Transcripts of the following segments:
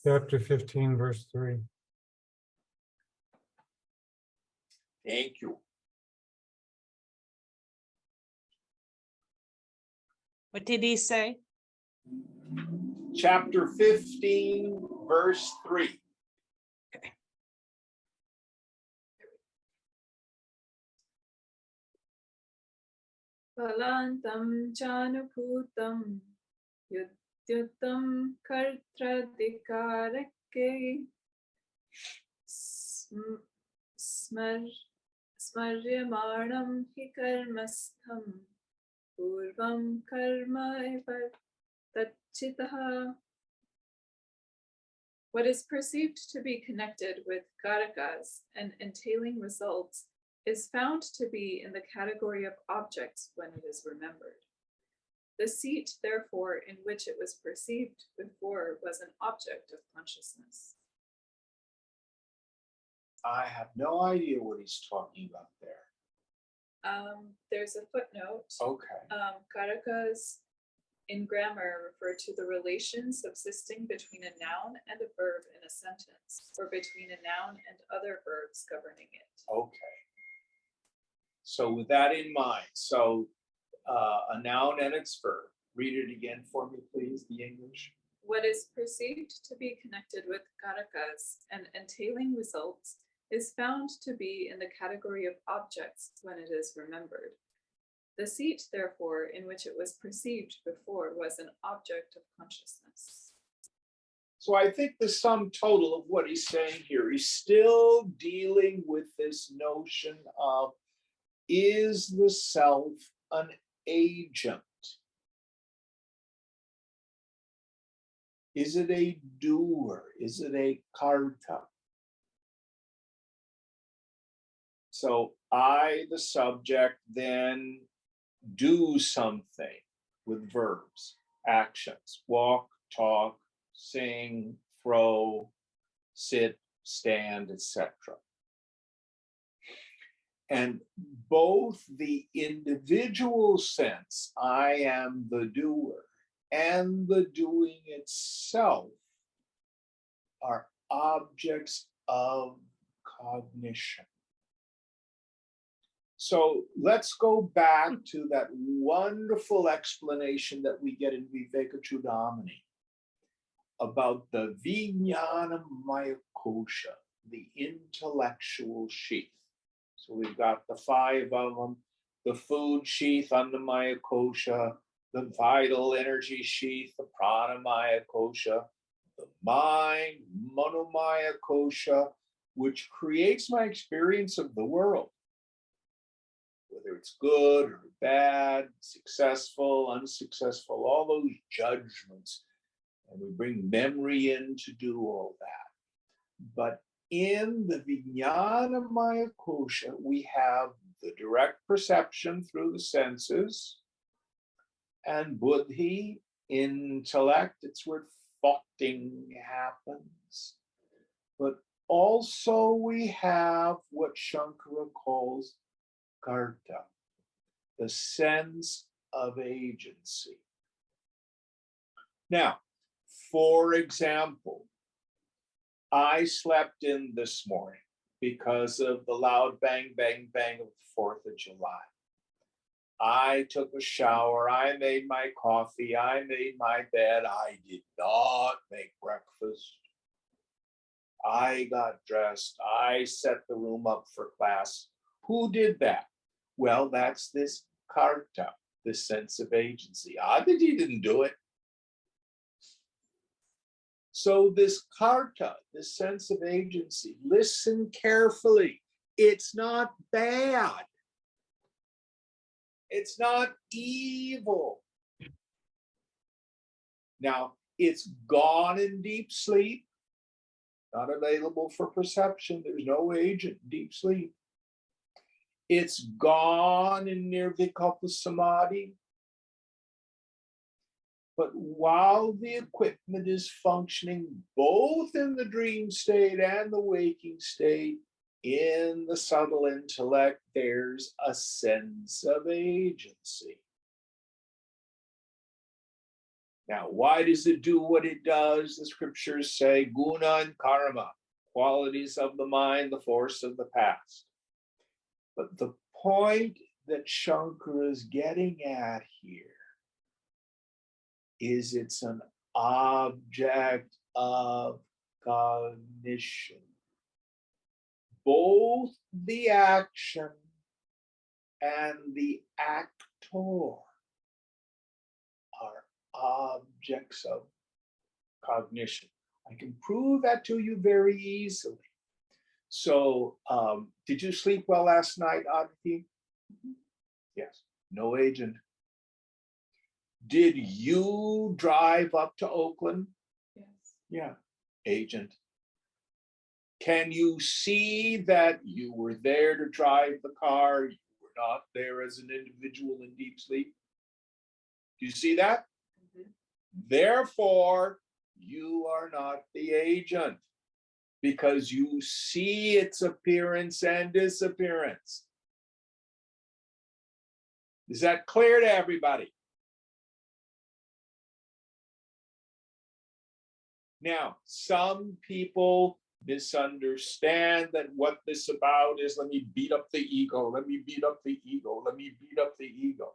Chapter 15, verse 3. Thank you. What did he say? Chapter 15, verse 3. Phalantam chanubhutam yudyutam kartradhikarake smaryamanam hi karmastham purvam karma eva tachitaha. What is perceived to be connected with karakas and entailing results is found to be in the category of objects when it is remembered. The seat, therefore, in which it was perceived before was an object of consciousness. I have no idea what he's talking about there. There's a footnote. Okay. Karakas in grammar refer to the relation subsisting between a noun and a verb in a sentence, or between a noun and other verbs governing it. Okay. So with that in mind, a noun and its verb. Read it again for me, please, the English. What is perceived to be connected with karakas and entailing results is found to be in the category of objects when it is remembered. The seat, therefore, in which it was perceived before was an object of consciousness. So I think the sum total of what he's saying here, he's still dealing with this notion of, is the self an agent? Is it a doer? Is it a karta? So I, the subject, then do something with verbs, actions, walk, talk, sing, throw, sit, stand, etc. And both the individual sense, I am the doer, and the doing itself are objects of cognition. So let's go back to that wonderful explanation that we get in Vivekachudamani about the Vijnanamaya kosha, the intellectual sheath. So we've got the 5 of them: the food sheath, Annamaya kosha, the vital energy sheath, the Pranamaya kosha, the mind, Manomaya kosha, which creates my experience of the world. Whether it's good or bad, successful, unsuccessful, all those judgments. And we bring memory in to do all that. But in the Vijnanamaya kosha, we have the direct perception through the senses, and buddhi, intellect, it's where thoughting happens. But also we have what Shankara calls karta, the sense of agency. Now, for example, I slept in this morning because of the loud bang, bang, bang of the 4th of July. I took a shower, I made my coffee, I made my bed, I did not make breakfast. I got dressed, I set the room up for class. Who did that? Well, that's this karta, this sense of agency. Aditi didn't do it. So this karta, this sense of agency, listen carefully. It's not bad. It's not evil. Now, it's gone in deep sleep, not available for perception. There's no agent in deep sleep. It's gone in nirvikalpa samadhi. But while the equipment is functioning both in the dream state and the waking state, in the subtle intellect, there's a sense of agency. Now, why does it do what it does? The scriptures say guna and karma, qualities of the mind, the force of the past. But the point that Shankara is getting at here is it's an object of cognition. Both the action and the actor are objects of cognition. I can prove that to you very easily. So, did you sleep well last night, Aditi? Yes. No agent. Did you drive up to Oakland? Yes. Yeah. Agent. Can you see that you were there to drive the car? You were not there as an individual in deep sleep? Do you see that? Mhm. Therefore, you are not the agent because you see its appearance and disappearance. Is that clear to everybody? Now, some people misunderstand that what this about is, let me beat up the ego, let me beat up the ego, let me beat up the ego.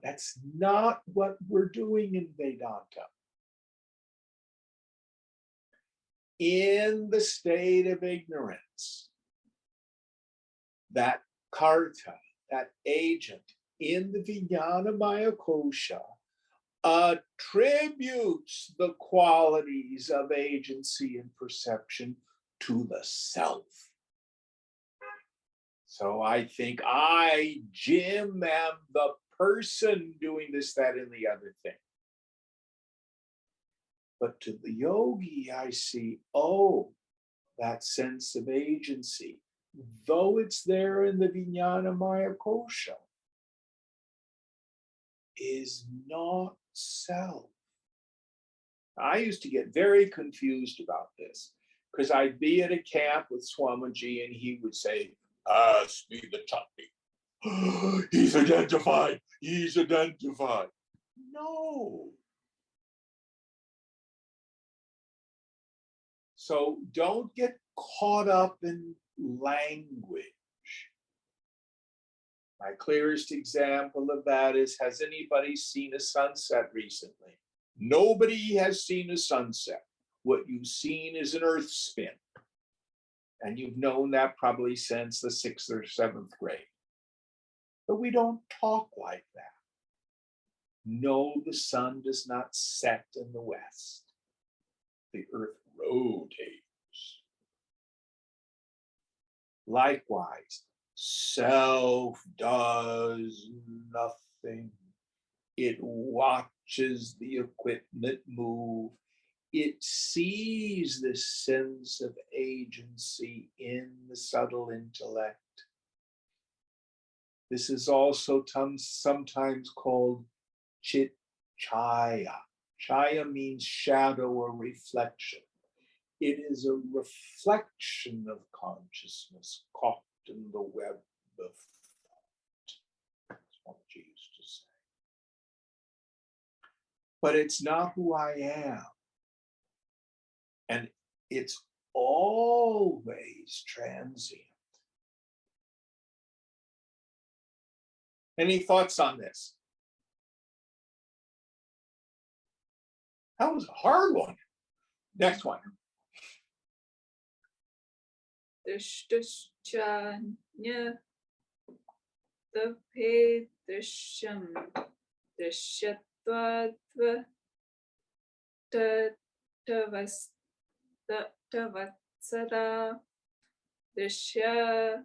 That's not what we're doing in Vedanta. In the state of ignorance, that karta, that agent in the Vijnana Maya Kosha attributes the qualities of agency and perception to the self. So I think I, Jim, am the person doing this, that, and the other thing. But to the yogi, I see, oh, that sense of agency, though it's there in the Vijnana Maya Kosha, is not self. I used to get very confused about this because I'd be at a camp with Swamiji and he would say, ask me the chutney. He's identified. He's identified. No. So don't get caught up in language. My clearest example of that is, has anybody seen a sunset recently? Nobody has seen a sunset. What you've seen is an earth spin. And you've known that probably since the 6th or 7th grade. But we don't talk like that. No, the sun does not set in the west. The earth rotates. Likewise, self does nothing. It watches the equipment move. It sees this sense of agency in the subtle intellect. This is also sometimes called chit chaya. Chaya means shadow or reflection. It is a reflection of consciousness caught in the web of thought. That's what she used to say. But it's not who I am. And it's always transient. Any thoughts on this? That was a hard one. Next one. Drishtashchanya taphe drishyam drishyatvatva tavatsada drishya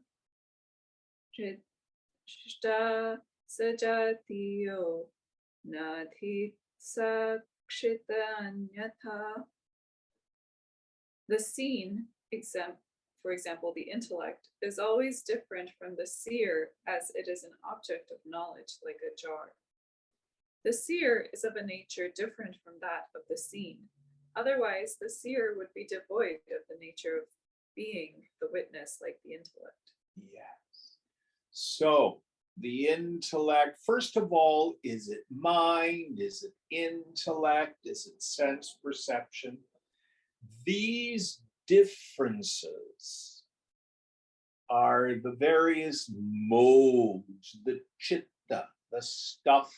drishta sajatiyo nadhi sakshitanyatha. The seen, for example, the intellect, is always different from the seer as it is an object of knowledge like a jar. The seer is of a nature different from that of the seen. Otherwise, the seer would be devoid of the nature of being the witness like the intellect. Yes. So the intellect, first of all, is it mind? Is it intellect? Is it sense perception? These differences are the various modes, the chitta, the stuff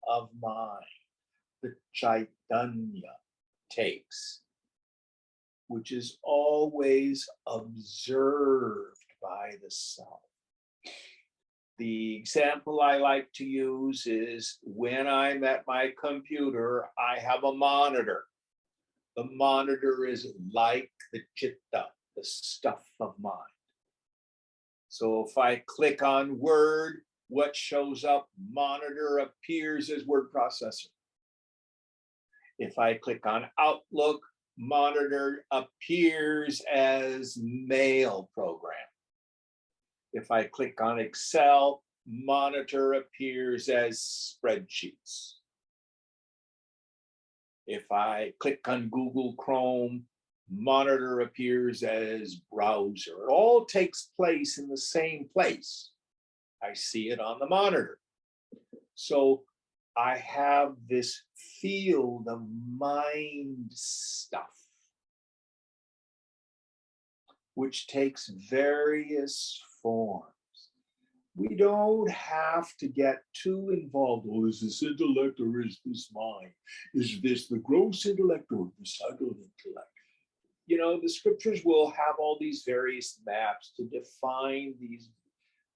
of mind, the chaitanya takes, which is always observed by the self. The example I like to use is when I'm at my computer, I have a monitor. The monitor is like the chitta, the stuff of mind. So if I click on Word, what shows up? Monitor appears as word processor. If I click on Outlook, monitor appears as mail program. If I click on Excel, monitor appears as spreadsheets. If I click on Google Chrome, monitor appears as browser. It all takes place in the same place. I see it on the monitor. So I have this field of mind stuff, which takes various forms. We don't have to get too involved. Oh, is this intellect or is this mind? Is this the gross intellect or the subtle intellect? You know, the scriptures will have all these various maps to define these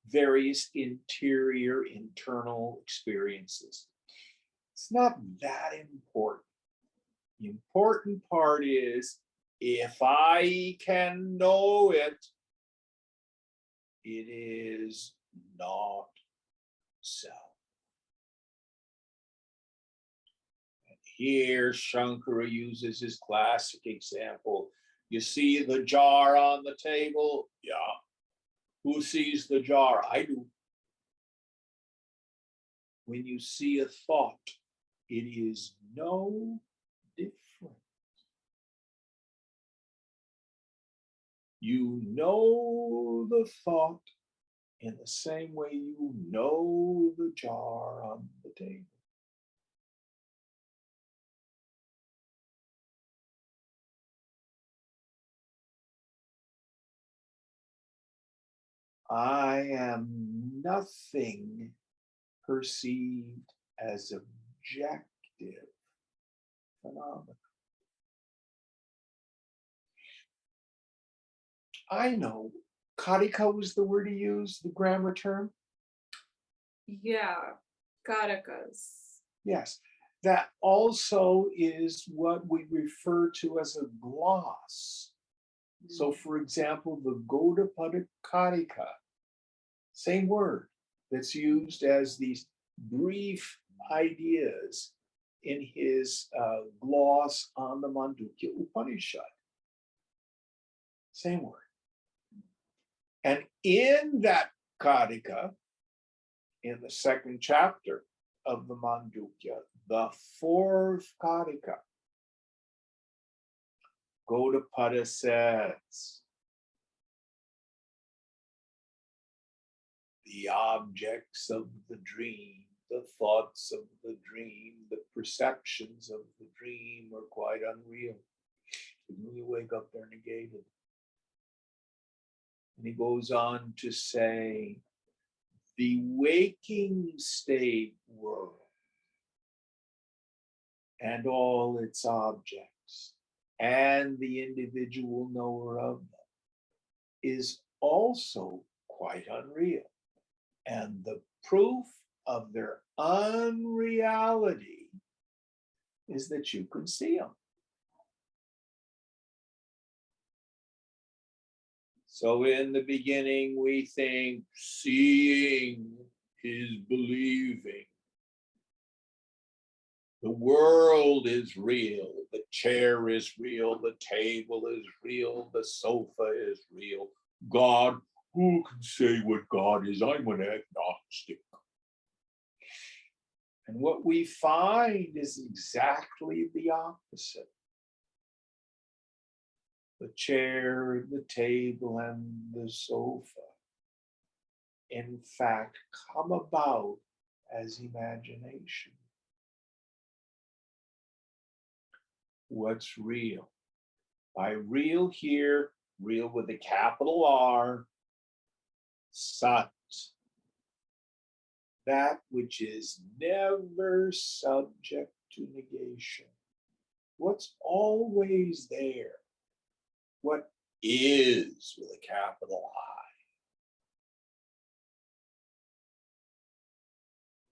various interior, internal experiences. It's not that important. The important part is if I can know it, it is not self. And here Shankara uses his classic example. You see the jar on the table? Yeah. Who sees the jar? I do. When you see a thought, it is no different. You know the thought in the same way you know the jar on the table. I am nothing perceived as objective phenomena. I know, karika was the word he used, the grammar term. Yeah, karakas. Yes, that also is what we refer to as a gloss. So for example, the Gaudapada Karika, same word that's used as these brief ideas in his gloss on the Mandukya Upanishad. Same word. And in that Karika, in the second chapter of the Mandukya, the fourth Karika, Gaudapada says, the objects of the dream, the thoughts of the dream, the perceptions of the dream are quite unreal. When you wake up, they're negated. And he goes on to say, the waking state world and all its objects and the individual knower of them is also quite unreal. And the proof of their unreality is that you can see them. So in the beginning, we think seeing is believing. The world is real. The chair is real. The table is real. The sofa is real. God, who can say what God is? I'm an agnostic. And what we find is exactly the opposite. The chair, the table, and the sofa in fact come about as imagination. What's real? By real here, real with a capital R, Sat, that which is never subject to negation. What's always there? What is with a capital I?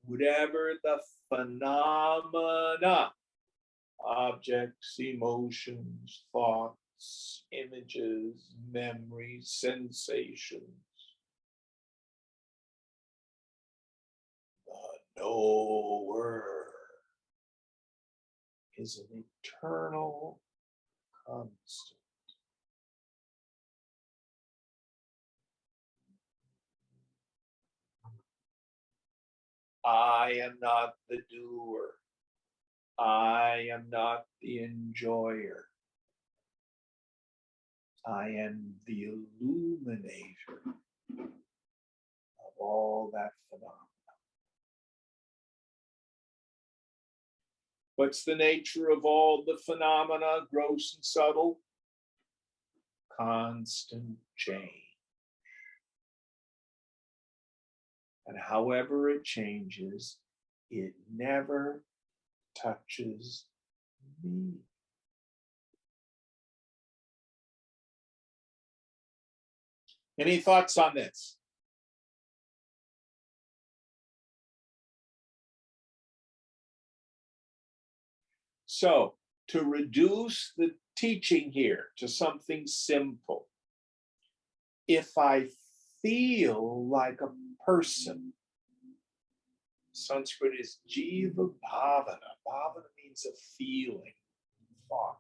Whatever the phenomena, objects, emotions, thoughts, images, memories, sensations, the knower is an eternal constant. I am not the doer. I am not the enjoyer. I am the illuminator of all that phenomena. What's the nature of all the phenomena, gross and subtle? Constant change. And however it changes, it never touches me. Any thoughts on this? So, to reduce the teaching here to something simple, if I feel like a person, Sanskrit is jiva bhavana. Bhavana means a feeling, thought,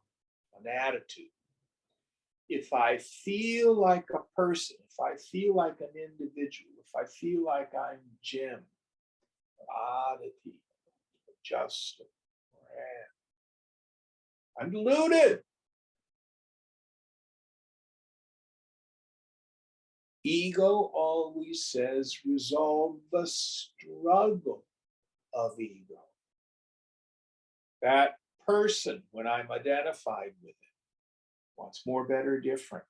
an attitude. If I feel like a person, if I feel like an individual, if I feel like I'm Jim, Aditi, Justin, I'm deluded. Ego always says resolve the struggle of ego. That person, when I'm identified with it, wants more, better, different.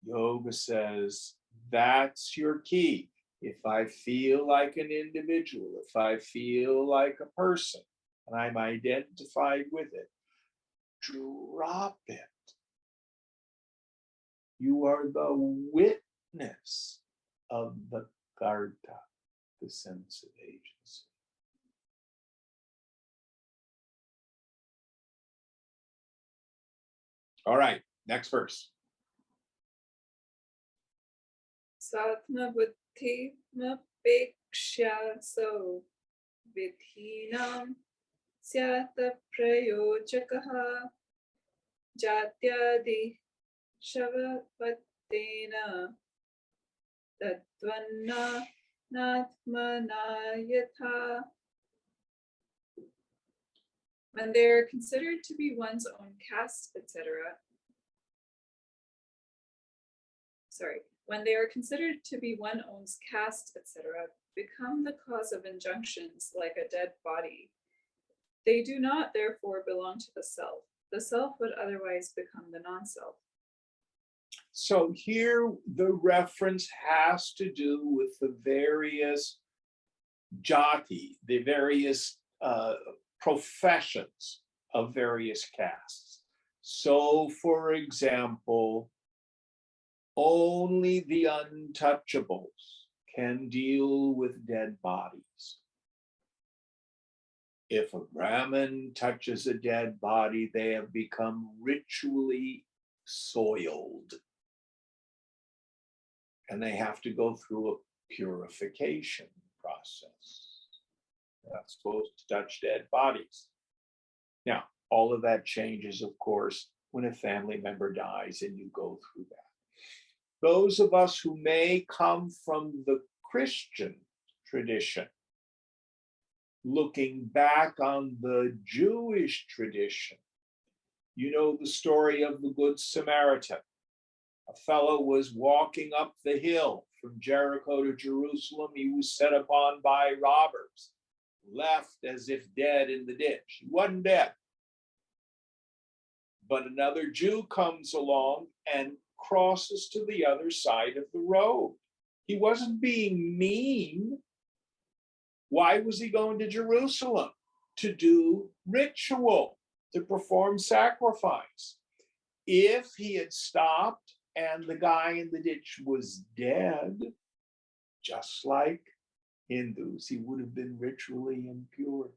Yoga says that's your key. If I feel like an individual, if I feel like a person, and I'm identified with it, drop it. You are the witness of the karta, the sense of agency. All right, next verse. Satma buddhi mapeksha so vidhinam syata prayojakaha jatyadi shavavatena tadvanna natmana yatha. When they are considered to be one's own caste, etc. When they are considered to be one's own caste, etc., become the cause of injunctions like a dead body. They do not, therefore, belong to the self. The self would otherwise become the non-self. So here the reference has to do with the various jati, the various professions of various castes. So, for example, only the untouchables can deal with dead bodies. If a Brahmin touches a dead body, they have become ritually soiled. And they have to go through a purification process. They're not supposed to touch dead bodies. Now, all of that changes, of course, when a family member dies and you go through that. Those of us who may come from the Christian tradition, looking back on the Jewish tradition, you know the story of the Good Samaritan. A fellow was walking up the hill from Jericho to Jerusalem. He was set upon by robbers, left as if dead in the ditch. He wasn't dead. But another Jew comes along and crosses to the other side of the road. He wasn't being mean. Why was he going to Jerusalem? To do ritual, to perform sacrifice. If he had stopped and the guy in the ditch was dead, just like Hindus, he would have been ritually impure.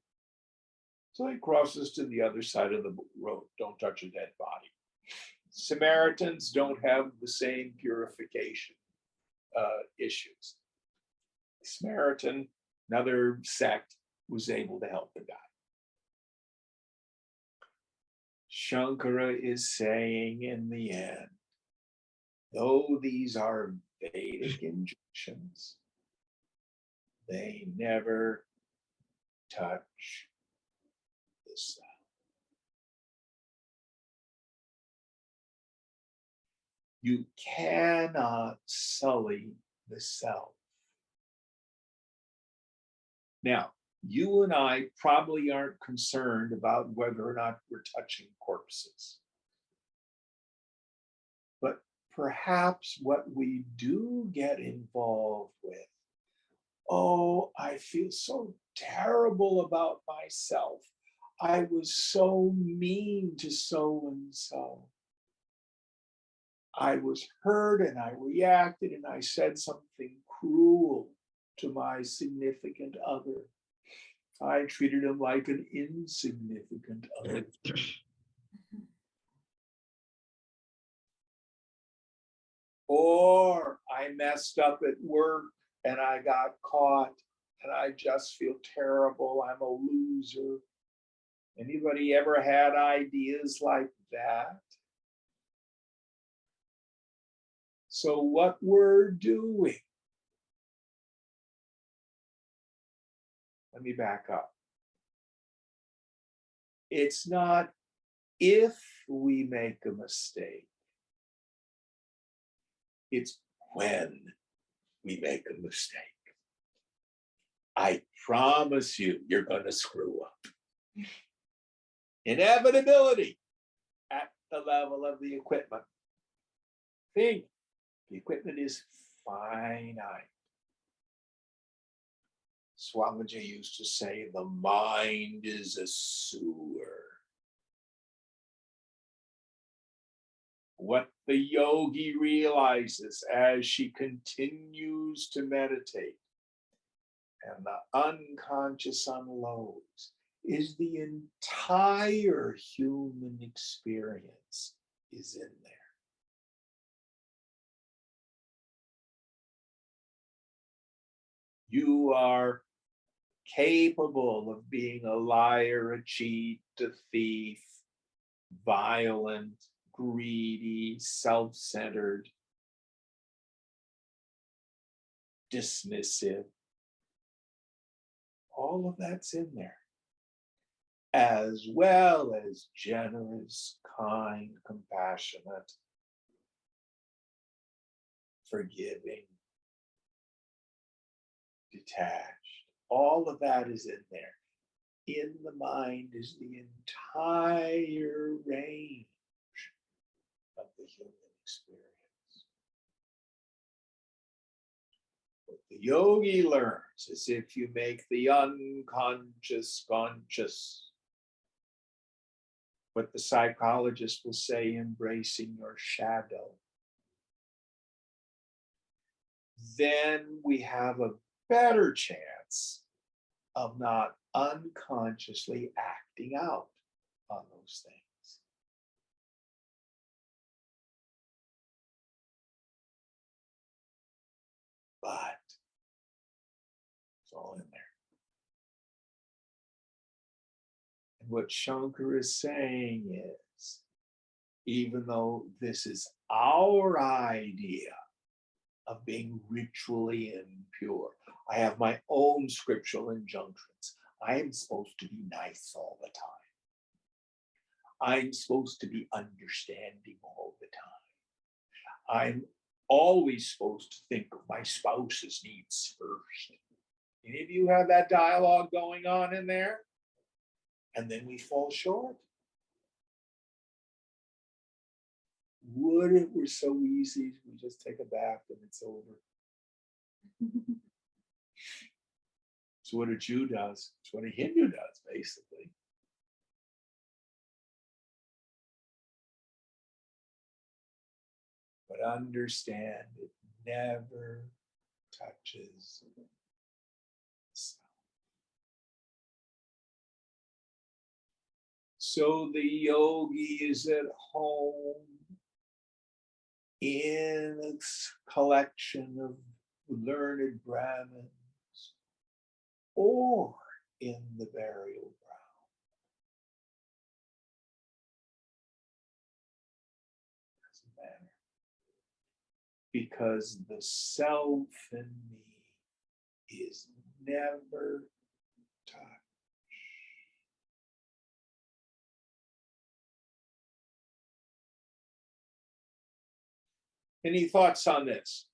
So he crosses to the other side of the road. Don't touch a dead body. Samaritans don't have the same purification issues. Samaritan, another sect, was able to help the guy. Shankara is saying in the end, though these are Vedic injunctions, they never touch the self. You cannot sully the self. Now, you and I probably aren't concerned about whether or not we're touching corpses. But perhaps what we do get involved with, oh, I feel so terrible about myself. I was so mean to so and so. I was hurt and I reacted and I said something cruel to my significant other. I treated him like an insignificant other. Or I messed up at work and I got caught and I just feel terrible. I'm a loser. Anybody ever had ideas like that? So what we're doing, let me back up. It's not if we make a mistake. It's when we make a mistake. I promise you, you're going to screw up. Inevitability at the level of the equipment. Think, the equipment is finite. Swamiji used to say, the mind is a sewer. What the yogi realizes as she continues to meditate and the unconscious unloads is the entire human experience is in there. You are capable of being a liar, a cheat, a thief, violent, greedy, self-centered, dismissive. All of that's in there, as well as generous, kind, compassionate, forgiving, detached. All of that is in there. In the mind is the entire range of the human experience. What the yogi learns is if you make the unconscious conscious, what the psychologist will say, embracing your shadow, then we have a better chance of not unconsciously acting out on those things. But it's all in there. And what Shankar is saying is, even though this is our idea of being ritually impure, I have my own scriptural injunctions. I am supposed to be nice all the time. I'm supposed to be understanding all the time. I'm always supposed to think of my spouse's needs first. Any of you have that dialogue going on in there? And then we fall short. Would it were so easy, we just take a bath and it's over. It's what a Jew does. It's what a Hindu does, basically. But understand, it never touches the self. So the yogi is at home in a collection of learned Brahmins or in the burial ground. Doesn't matter. Because the self in me is never touched. Any thoughts on this?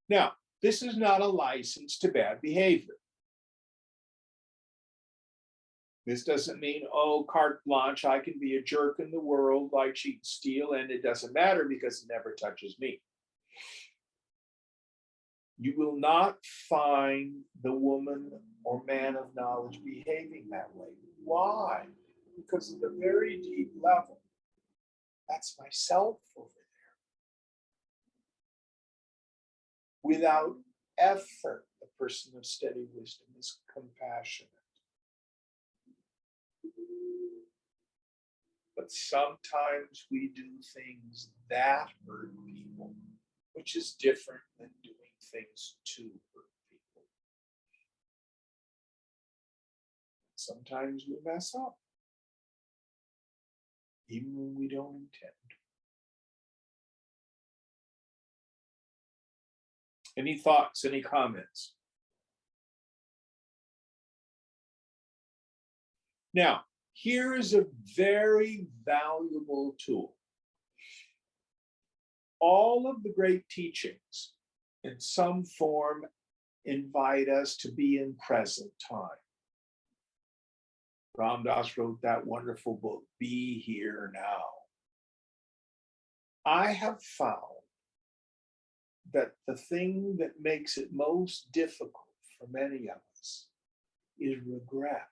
Now, this is not a license to bad behavior. This doesn't mean, oh, carte blanche, I can be a jerk in the world, I cheat and steal, and it doesn't matter because it never touches me. You will not find the woman or man of knowledge behaving that way. Why? Because at the very deep level, that's myself over there. Without effort, the person of steady wisdom is compassionate. But sometimes we do things that hurt people, which is different than doing things to hurt people. Sometimes we mess up, even when we don't intend. Any thoughts, any comments? Now, here is a very valuable tool. All of the great teachings in some form invite us to be in present time. Ram Dass wrote that wonderful book, Be Here Now. I have found that the thing that makes it most difficult for many of us is regret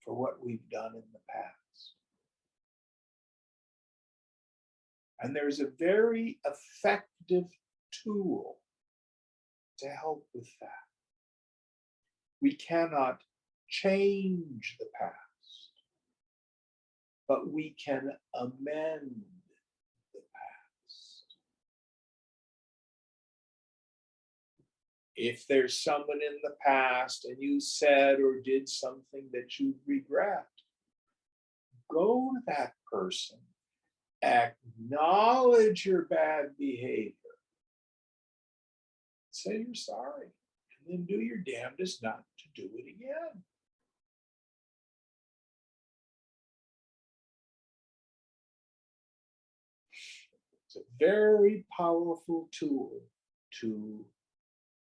for what we've done in the past. And there's a very effective tool to help with that. We cannot change the past, but we can amend the past. If there's someone in the past and you said or did something that you regret, go to that person, acknowledge your bad behavior, say you're sorry, and then do your damnedest not to do it again. It's a very powerful tool to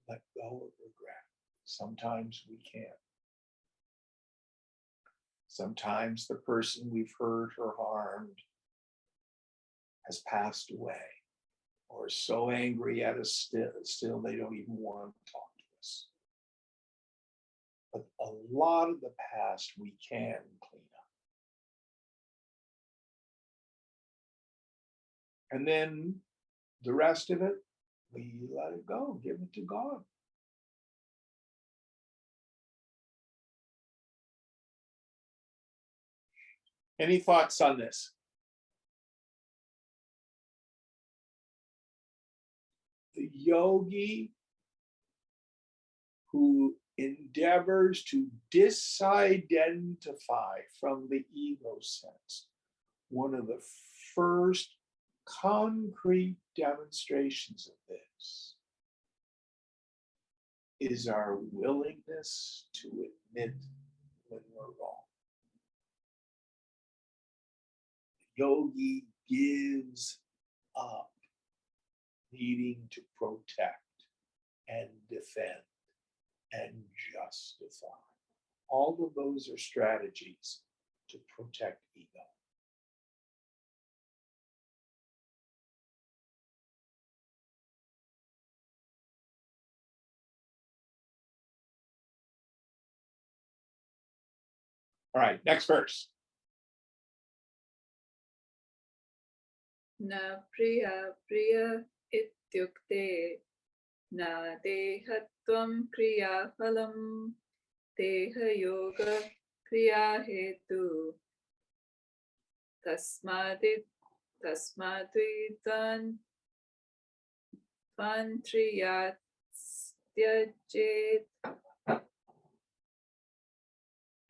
let go of regret. Sometimes we can't. Sometimes the person we've hurt or harmed has passed away, or is so angry at us still they don't even want to talk to us. But a lot of the past we can clean up. And then the rest of it, we let it go, give it to God. Any thoughts on this? The yogi who endeavors to disidentify from the ego sense, one of the first concrete demonstrations of this is our willingness to admit when we're wrong. The yogi gives up needing to protect and defend and justify. All of those are strategies to protect ego. All right, next verse. Na priya priya ityukte na dehatvam kriya phalam deha yoga kriya hetu tasmaditvan vantriyastyajit.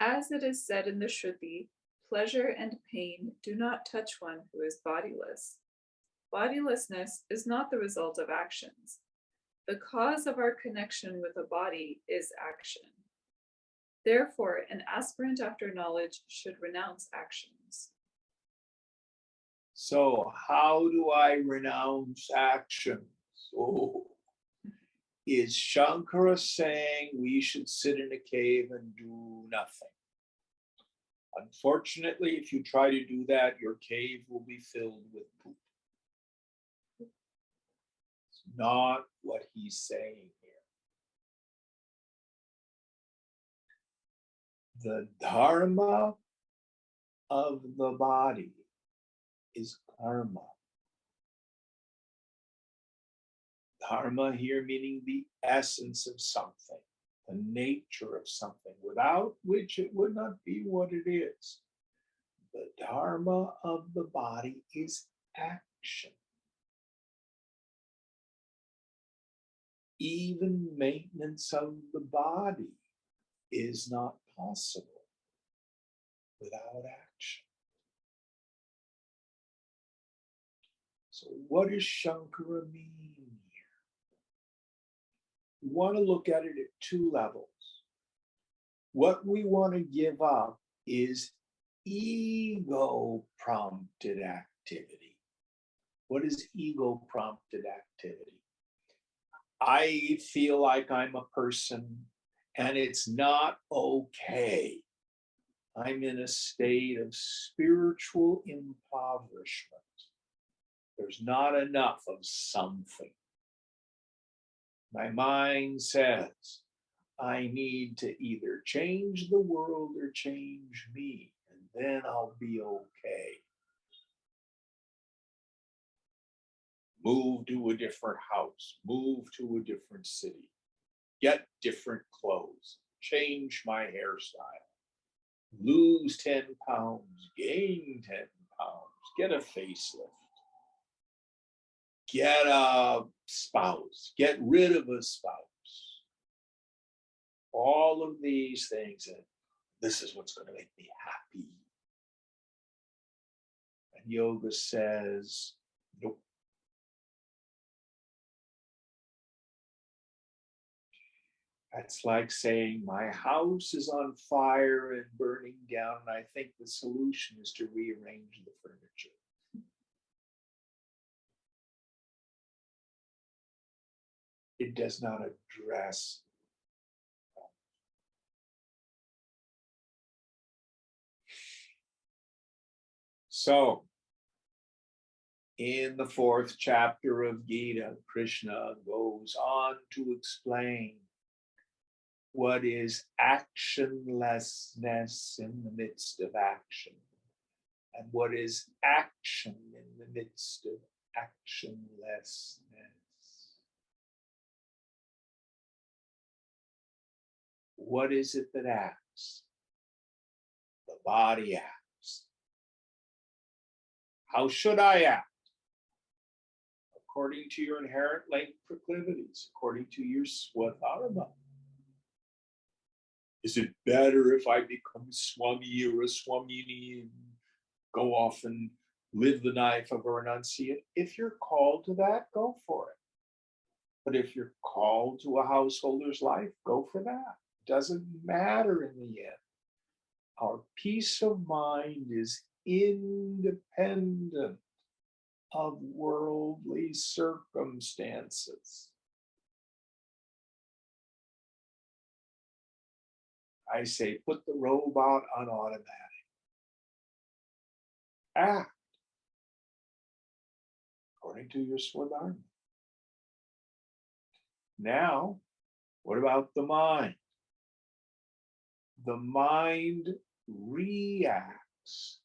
As it is said in the Shruti, pleasure and pain do not touch one who is bodiless. Bodilessness is not the result of actions. The cause of our connection with the body is action. Therefore, an aspirant after knowledge should renounce actions. So how do I renounce actions? Oh, is Shankara saying we should sit in a cave and do nothing? Unfortunately, if you try to do that, your cave will be filled with poop. It's not what he's saying here. The dharma of the body is karma. Dharma here meaning the essence of something, the nature of something, without which it would not be what it is. The dharma of the body is action. Even maintenance of the body is not possible without action. So what does Shankara mean here? We want to look at it at two levels. What we want to give up is ego-prompted activity. What is ego-prompted activity? I feel like I'm a person and it's not okay. I'm in a state of spiritual impoverishment. There's not enough of something. My mind says, I need to either change the world or change me, and then I'll be okay. Move to a different house, move to a different city, get different clothes, change my hairstyle, lose 10 pounds, gain 10 pounds, get a facelift, get a spouse, get rid of a spouse. All of these things, and this is what's going to make me happy. And yoga says, nope. That's like saying my house is on fire and burning down, and I think the solution is to rearrange the furniture. It does not address. So, in the 4th chapter of Gita, Krishna goes on to explain what is actionlessness in the midst of action, and what is action in the midst of actionlessness. What is it that acts? The body acts. How should I act? According to your inherent latent proclivities, according to your swadharma. Is it better if I become Swami or a Swamini and go off and live the life of a renunciate? If you're called to that, go for it. But if you're called to a householder's life, go for that. Doesn't matter in the end. Our peace of mind is independent of worldly circumstances. I say, put the robot on automatic. Act according to your Swadharma. Now, what about the mind? The mind reacts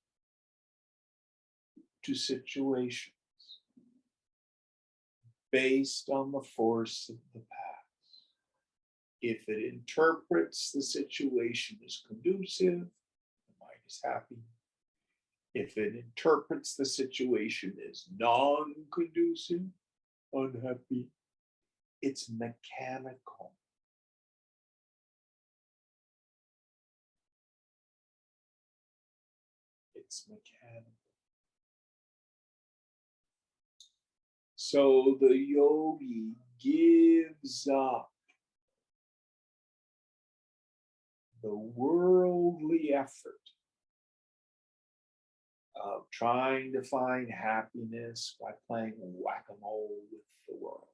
to situations based on the force of the past. If it interprets the situation as conducive, the mind is happy. If it interprets the situation as non-conducive, unhappy, it's mechanical. It's mechanical. So the yogi gives up the worldly effort of trying to find happiness by playing whack-a-mole with the world.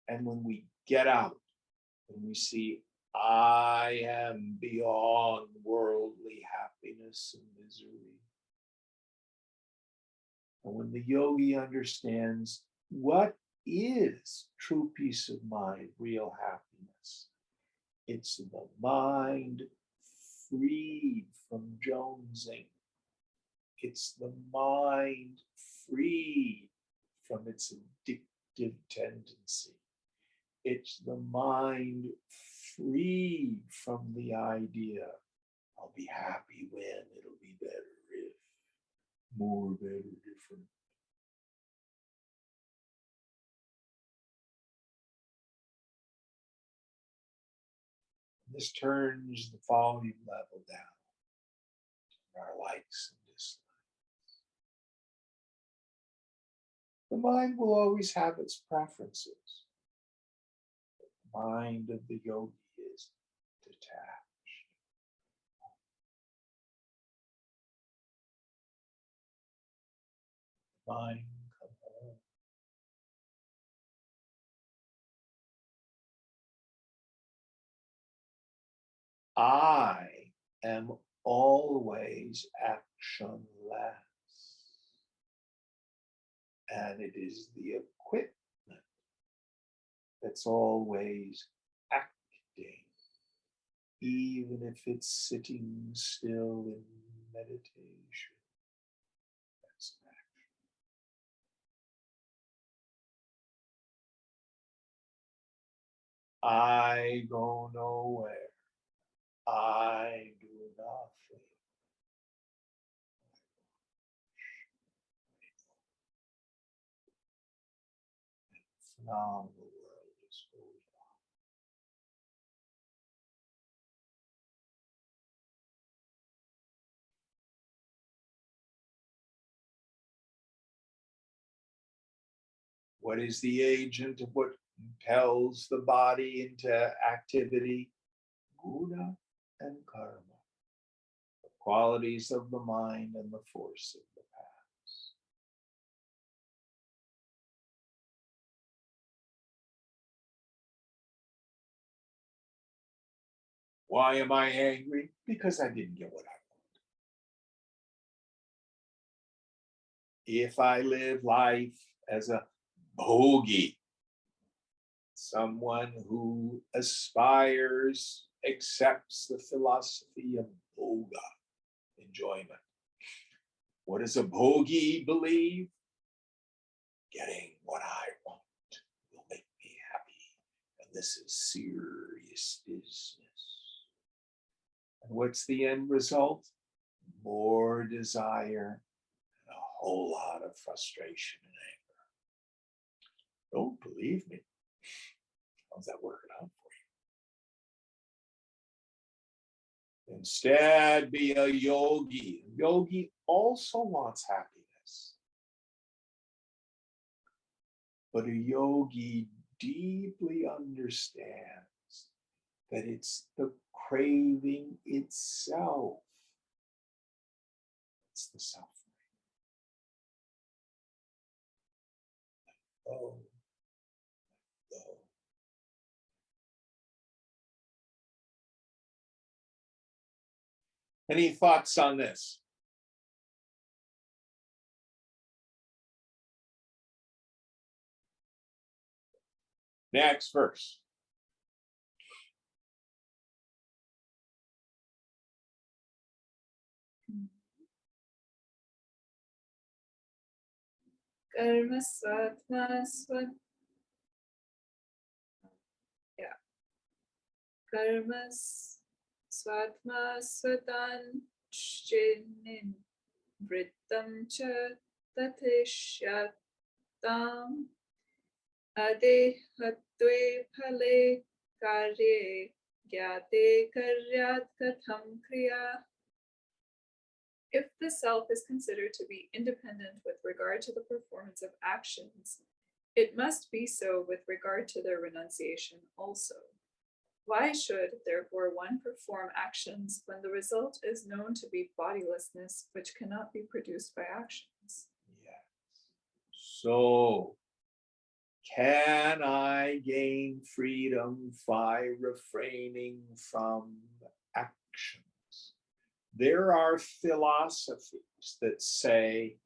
And when we get out, when we see, I am beyond worldly happiness and misery. And when the yogi understands what is true peace of mind, real happiness, it's the mind freed from jonesing. It's the mind freed from its addictive tendency. It's the mind freed from the idea, I'll be happy when, it'll be better if, more, better, different. This turns the volume level down, our likes and dislikes. The mind will always have its preferences. The mind of the yogi is detached. Mind, come home. I am always actionless. And it is the equipment that's always acting, even if it's sitting still in meditation. That's an action. I go nowhere. I do nothing. Phenomenal world is going on. What is the agent of what impels the body into activity? Guna and karma, the qualities of the mind and the force of the past. Why am I angry? Because I didn't get what I wanted. If I live life as a bhogi, someone who aspires, accepts the philosophy of bhoga, enjoyment. What does a bhogi believe? Getting what I want will make me happy. And this is serious business. And what's the end result? More desire and a whole lot of frustration and anger. Don't believe me. How's that working out for you? Instead, be a yogi. A yogi also wants happiness. But a yogi deeply understands that it's the craving itself. It's the suffering. Oh, oh. Any thoughts on this? Next verse. Karma swatma Karma swatma swatan chinin vrittam cha tatishyattam adehatve phale karye gyate karyat katham kriya. If the self is considered to be independent with regard to the performance of actions, it must be so with regard to their renunciation also. Why should, therefore, one perform actions when the result is known to be bodilessness, which cannot be produced by actions? Yes. So, can I gain freedom by refraining from actions? There are philosophies that say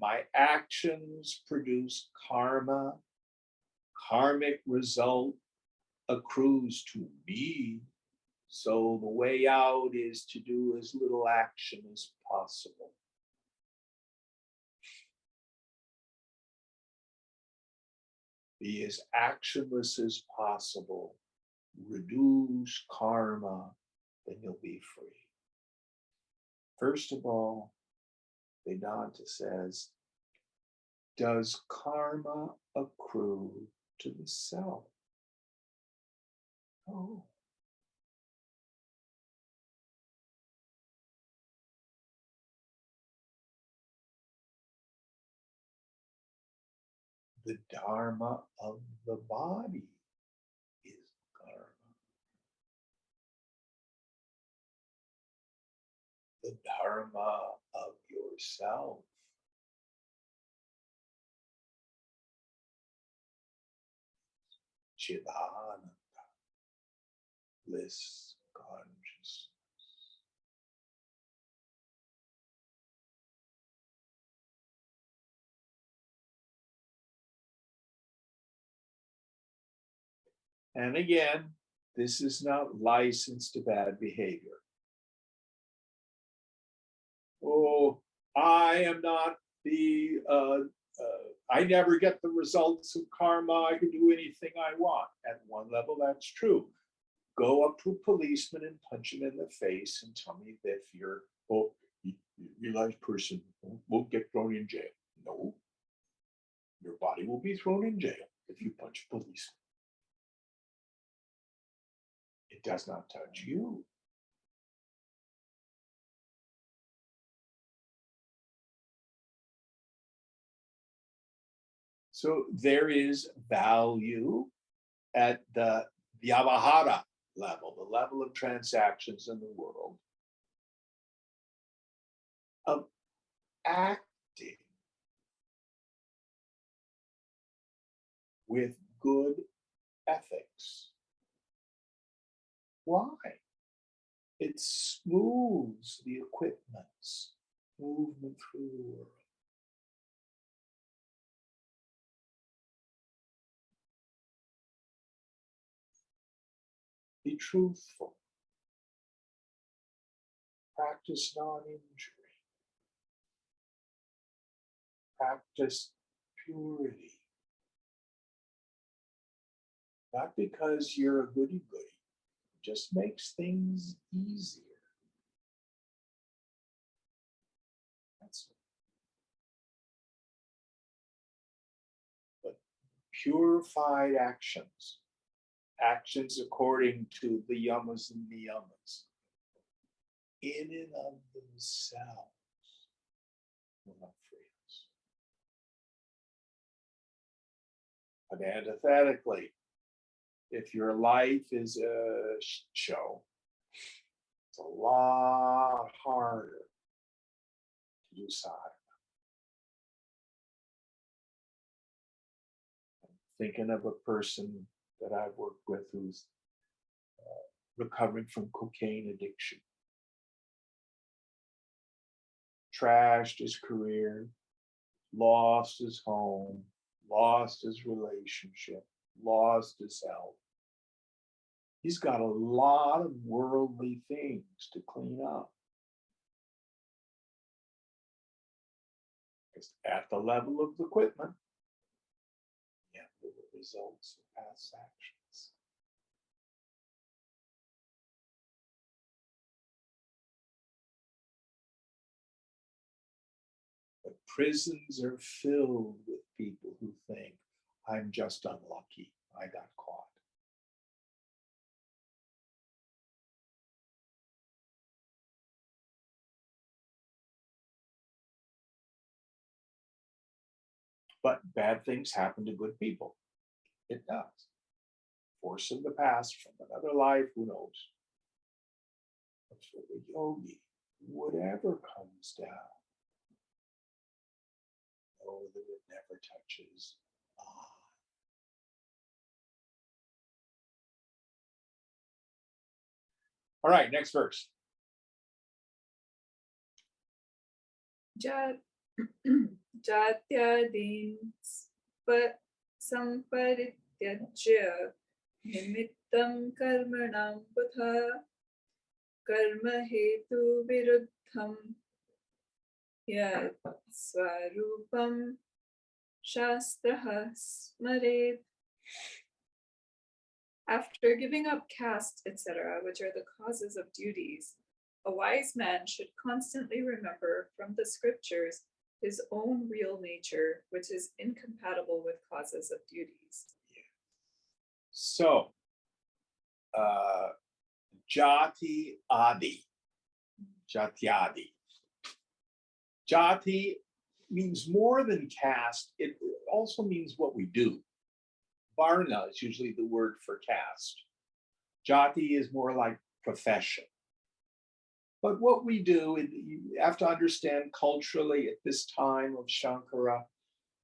my actions produce karma, karmic result accrues to me, so the way out is to do as little action as possible. Be as actionless as possible, reduce karma, then you'll be free. First of all, Vedanta says, does karma accrue to the self? Oh. The dharma of the body is karma. The dharma of yourself Chidananda, bliss, consciousness. And again, this is not license to bad behavior. Oh, I am not the, I never get the results of karma. I can do anything I want. At one level, that's true. Go up to a policeman and punch him in the face and tell me if you're, oh, you nice person won't get thrown in jail. No, your body will be thrown in jail if you punch a policeman. It does not touch you. So there is value at the vyavahara level, the level of transactions in the world, of acting with good ethics. Why? It smooths the equipment's movement through the world. Be truthful. Practice non-injury. Practice purity. Not because you're a goody-goody. It just makes things easier. That's it. But purified actions, actions according to the yamas and niyamas, in and of themselves will not free us. But antithetically, if your life is a show, it's a lot harder to do sadhana. I'm thinking of a person that I've worked with who's recovering from cocaine addiction. Trashed his career, lost his home, lost his relationship, lost his health. He's got a lot of worldly things to clean up. Because at the level of equipment, you have the results of past actions. But prisons are filled with people who think, I'm just unlucky, I got caught. But bad things happen to good people. It does. Force of the past from another life, who knows? But for the yogi, whatever comes down, know that it never touches on. All right, next verse. Jatyadin samparityajya nimittam karmanam patha karma hetu viruddham yad swarupam shastraha smaret. After giving up caste, etc., which are the causes of duties, a wise man should constantly remember from the scriptures his own real nature, which is incompatible with causes of duties. So, jati adi, jatyadi. Jati means more than caste. It also means what we do. Varna is usually the word for caste. Jati is more like profession. But what we do, you have to understand culturally at this time of Shankara,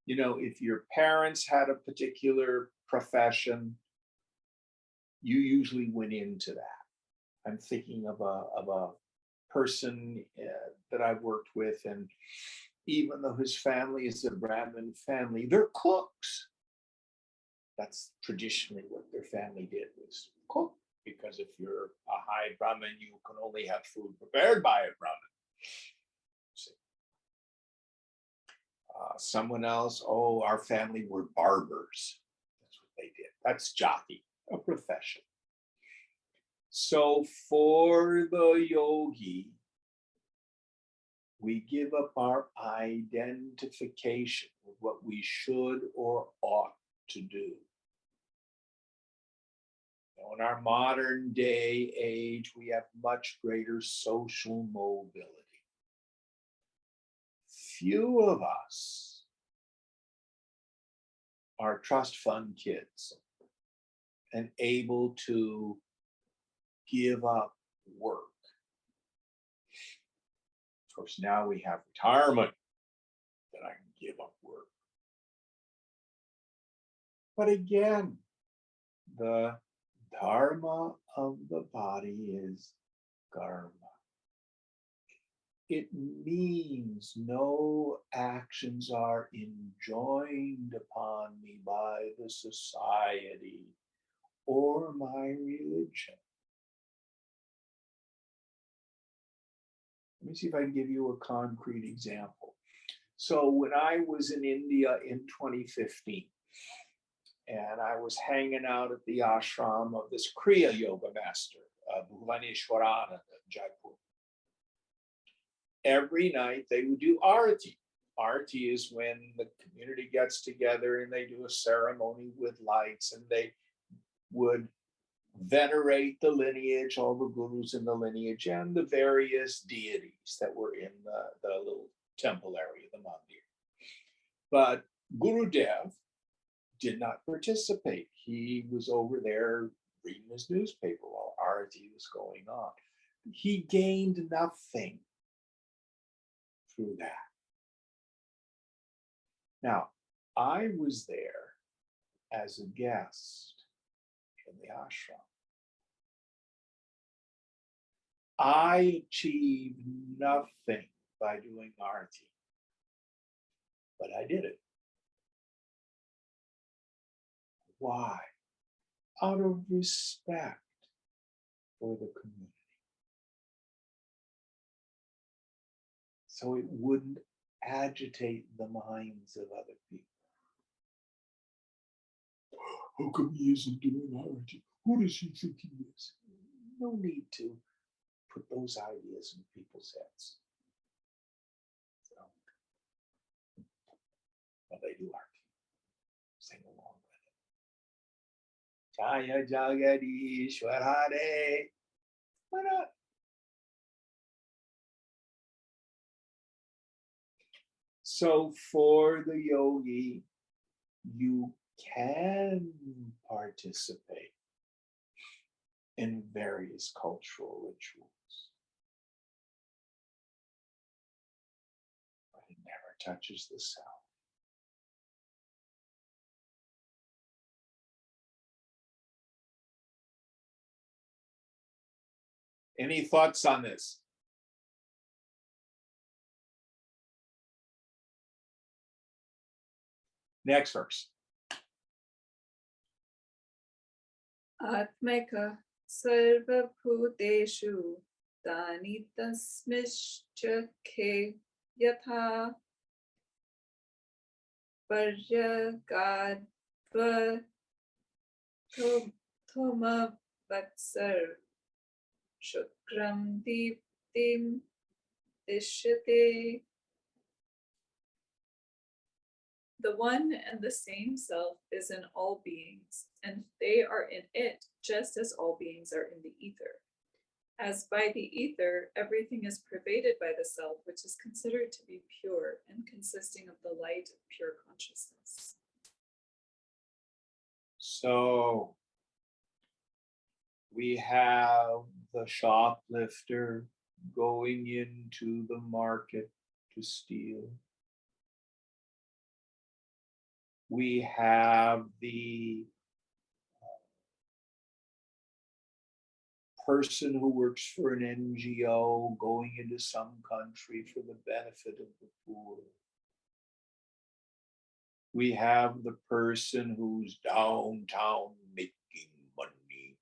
you know, if your parents had a particular profession, you usually went into that. I'm thinking of a person that I've worked with, and even though his family is a Brahmin family, they're cooks. That's traditionally what their family did, was cook. Because if you're a high Brahmin, you can only have food prepared by a Brahmin. Someone else, oh, our family were barbers. That's what they did. That's jati, a profession. So for the yogi, we give up our identification with what we should or ought to do. In our modern day age, we have much greater social mobility. Few of us are trust fund kids and able to give up work. Of course, now we have retirement that I can give up work. But again, the dharma of the body is karma. It means no actions are enjoined upon me by the society or my religion. Let me see if I can give you a concrete example. So when I was in India in 2015, and I was hanging out at the ashram of this Kriya Yoga master, Bhuvaneshwarana in Jaipur. Every night they would do arati. Arati is when the community gets together and they do a ceremony with lights, and they would venerate the lineage, all the gurus in the lineage, and the various deities that were in the little temple area, the mandir. But Gurudev did not participate. He was over there reading his newspaper while Arati was going on. He gained nothing through that. Now, I was there as a guest in the ashram. I achieved nothing by doing arati, but I did it. Why? Out of respect for the community. So it wouldn't agitate the minds of other people. How come he isn't doing arati? Who does he think he is? No need to put those ideas in people's heads. So, but they do arati. Sing along with it. Jaya Jagadishwar Hare. Why not? So for the yogi, you can participate in various cultural rituals, but it never touches the self. Any thoughts on this? Next verse. Atmeka sarva bhuteshu tani tasmishcha ke yatha paryagadva thoma vatsar shukram deeptim dishyate. The one and the same self is in all beings, and they are in it just as all beings are in the ether. As by the ether, everything is pervaded by the self, which is considered to be pure and consisting of the light of pure consciousness. So we have the shoplifter going into the market to steal. We have the person who works for an NGO going into some country for the benefit of the poor. We have the person who's downtown making money.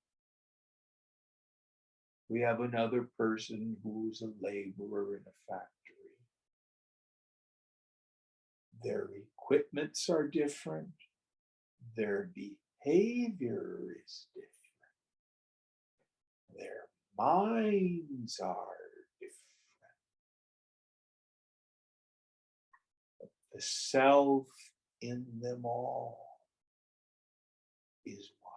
We have another person who's a laborer in a factory. Their equipments are different. Their behavior is different. Their minds are different. But the self in them all is one.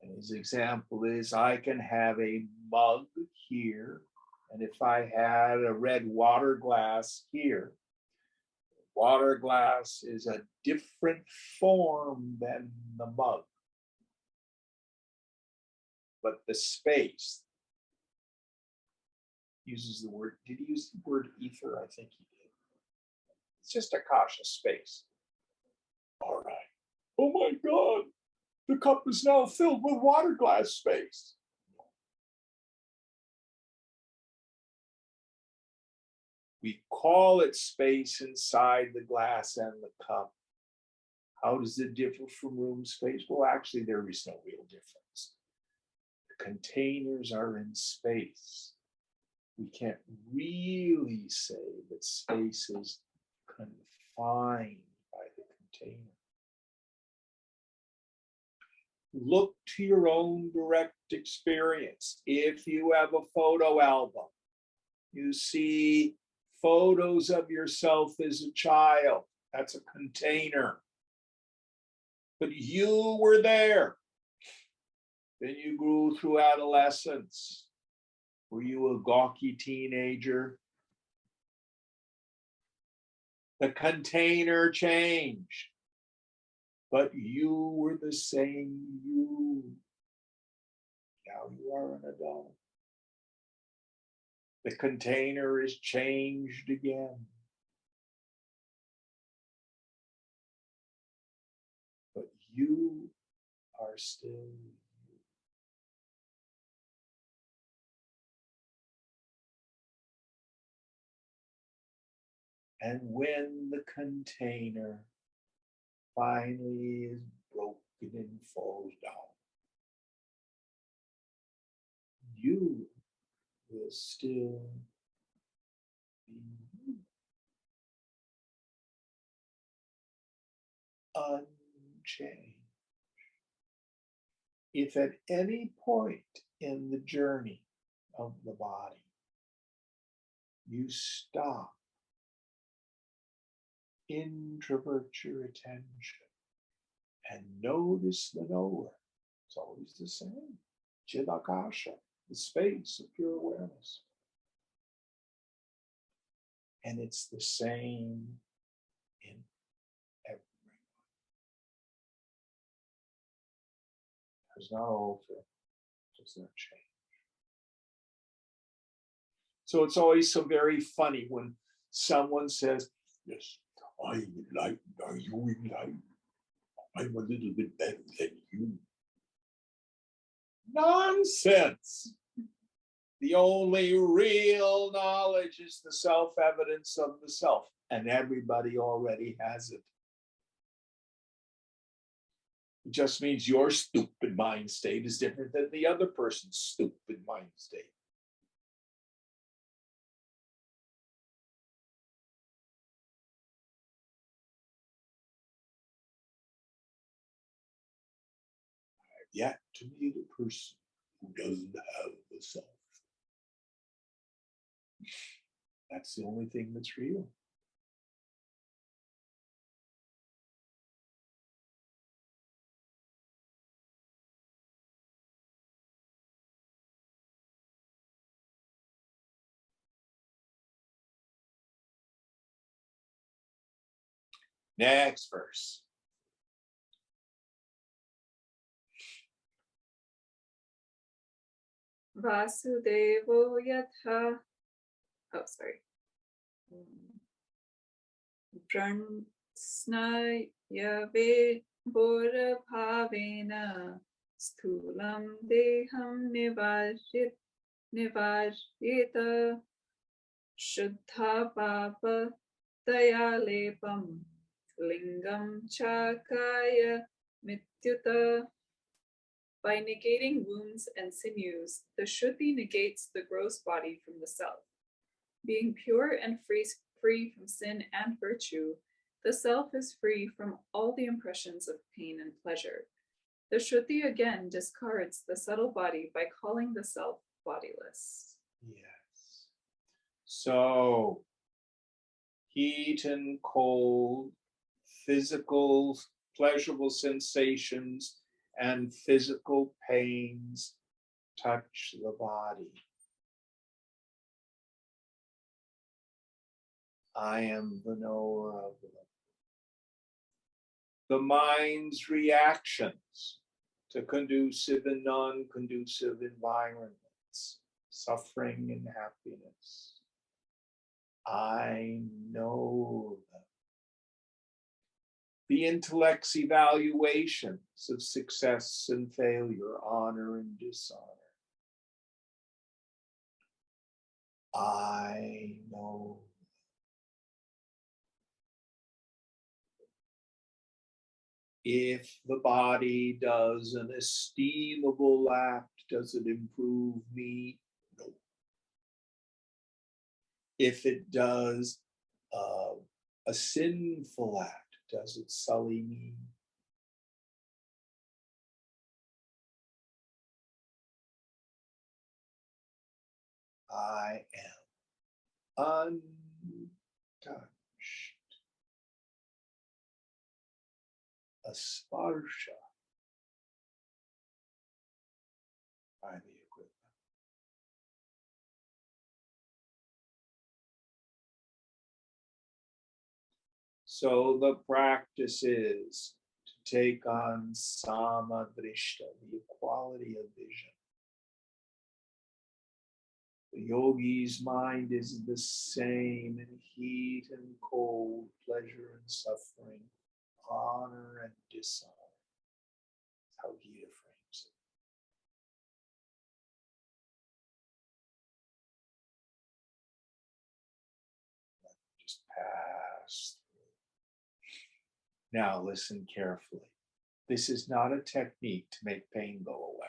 And his example is, I can have a mug here, and if I had a red water glass here, water glass is a different form than the mug. But the space uses the word, did he use the word ether? I think he did. It's just Akasha space. All right. Oh my God, the cup is now filled with water glass space. We call it space inside the glass and the cup. How does it differ from room space? Well, actually, there is no real difference. The containers are in space. We can't really say that space is confined by the container. Look to your own direct experience. If you have a photo album, you see photos of yourself as a child. That's a container. But you were there. Then you grew through adolescence. Were you a gawky teenager? The container changed, but you were the same you. Now you are an adult. The container is changed again. But you are still you. And when the container finally is broken and falls down, you will still be you. Unchanged. If at any point in the journey of the body you stop, introvert your attention, and notice the knower, it's always the same. Chidakasha, the space of pure awareness. And it's the same in everyone. Does not alter, does not change. So it's always so very funny when someone says, yes, I'm enlightened. Are you enlightened? I'm a little bit better than you. Nonsense. The only real knowledge is the self-evidence of the self, and everybody already has it. It just means your stupid mind state is different than the other person's stupid mind state. I've yet to meet a person who doesn't have the self. That's the only thing that's real. Next verse. Vasudevo yatha. Oh, sorry. Pransnayave bora bhavena sthulam deham nivarjita shuddha papa dayalepam lingam chakaya mityuta. By negating wounds and sinews, the Shuddhi negates the gross body from the self. Being pure and free from sin and virtue, the self is free from all the impressions of pain and pleasure. The Shuddhi again discards the subtle body by calling the self bodiless. Yes. So, heat and cold, physical, pleasurable sensations, and physical pains touch the body. I am the knower of them. The mind's reactions to conducive and non-conducive environments, suffering and happiness. I know them. The intellect's evaluations of success and failure, honor and dishonor. I know. If the body does an esteemable act, does it improve me? No. If it does a sinful act, does it sully me? I am untouched. A sparsha by the equipment. So the practice is to take on samadrishta, the equality of vision. The yogi's mind is the same in heat and cold, pleasure and suffering, honor and dishonor. That's how Gita frames it. Just pass through. Now listen carefully. This is not a technique to make pain go away.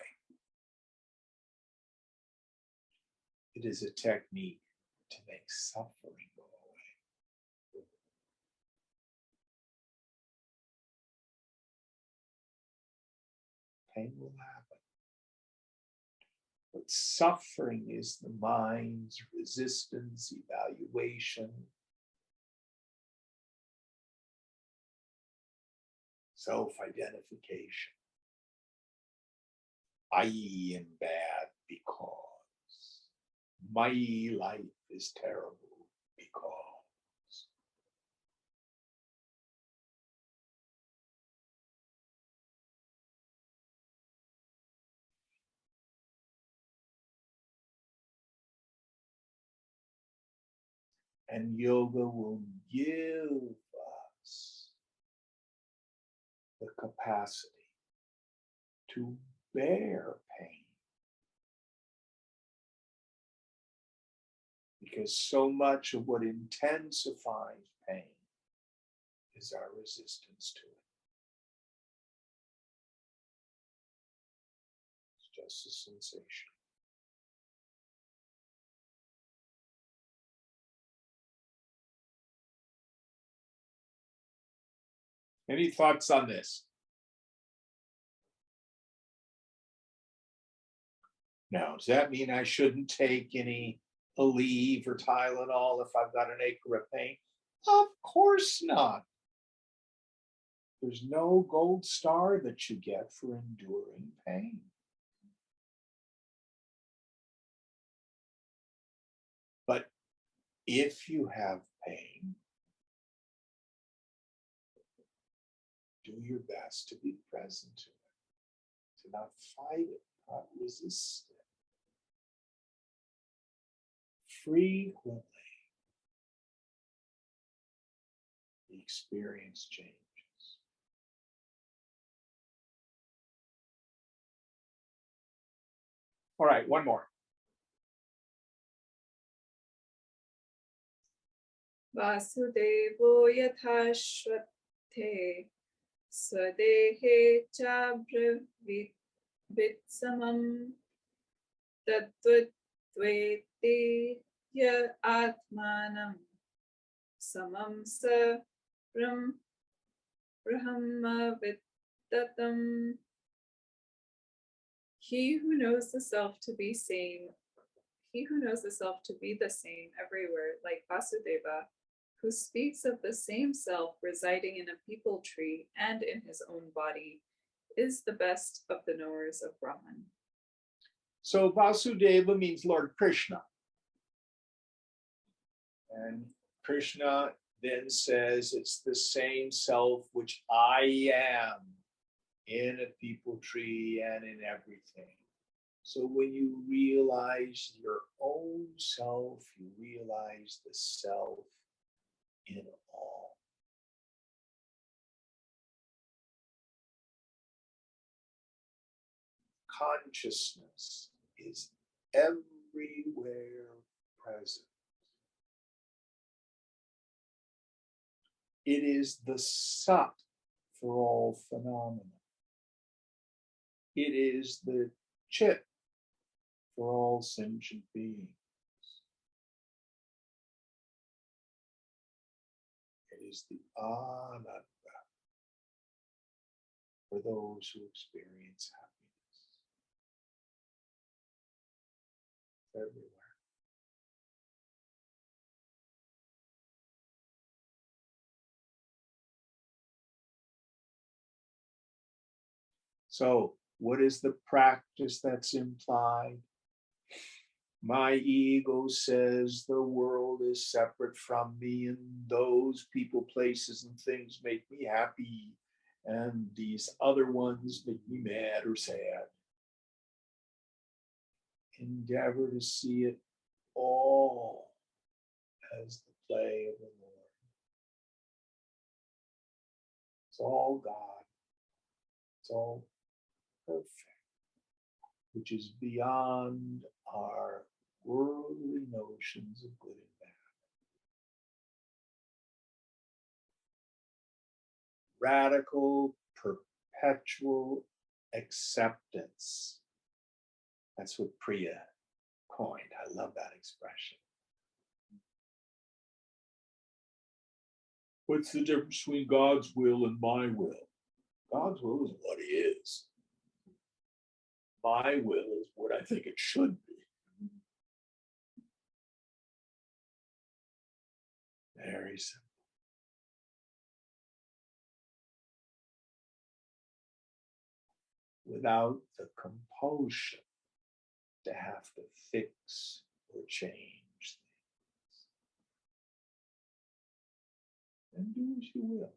It is a technique to make suffering go away. Pain will happen. But suffering is the mind's resistance, evaluation, self-identification. I am bad because. My life is terrible because. And yoga will give us the capacity to bear pain. Because so much of what intensifies pain is our resistance to it. It's just a sensation. Any thoughts on this? Now, does that mean I shouldn't take any Aleve or Tylenol if I've got an acre of pain? Of course not. There's no gold star that you get for enduring pain. But if you have pain, do your best to be present to it, to not fight it, not resist it. Frequently, the experience changes. All right, one more. Vasudevo yathashvate swadehe chabravit samam tattveti ya atmanam samam sa brahma vittatam. He who knows the self to be same, he who knows the self to be the same everywhere, like Vasudeva, who speaks of the same self residing in a peepal tree and in his own body, is the best of the knowers of Brahman. So Vasudeva means Lord Krishna. And Krishna then says it's the same self which I am in a peepal tree and in everything. So when you realize your own self, you realize the self in all. Consciousness is everywhere present. It is the sat for all phenomena. It is the chit for all sentient beings. It is the ananda for those who experience happiness. Everywhere. So, what is the practice that's implied? My ego says the world is separate from me, and those people, places, and things make me happy, and these other ones make me mad or sad. Endeavor to see it as the play of the Lord. It's all God. It's all perfect, which is beyond our worldly notions of good and bad. Radical, perpetual acceptance. That's what Priya coined. I love that expression. What's the difference between God's will and my will? God's will is what he is. My will is what I think it should be. Very simple. Without the compulsion to have to fix or change things. And do as you will.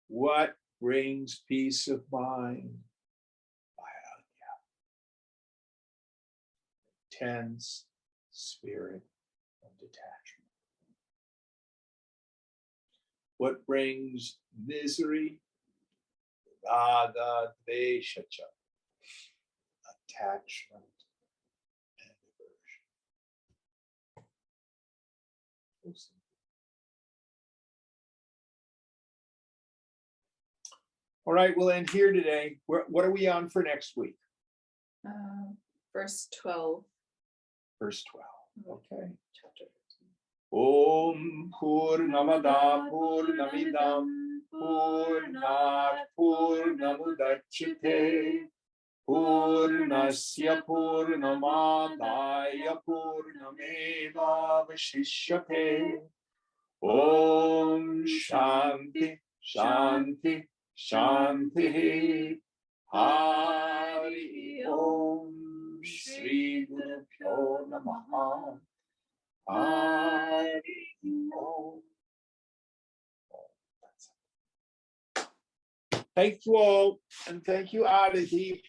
What brings peace of mind? Intense spirit of detachment. What brings misery? Raga, dvesha, attachment and aversion. All right, we'll end here today. What are we on for next week? Verse 12. Verse 12. Okay. Chapter 15. Om Purnamada Purnamidam Purnat Purnamudachyate Purnasya Purnamadaya Purnameva Vashishyate. Om Shanti Shanti Shanti. Hari Om Shri Guru Pyo Namaha. Hari Om. Thank you all, and thank you, Aditi.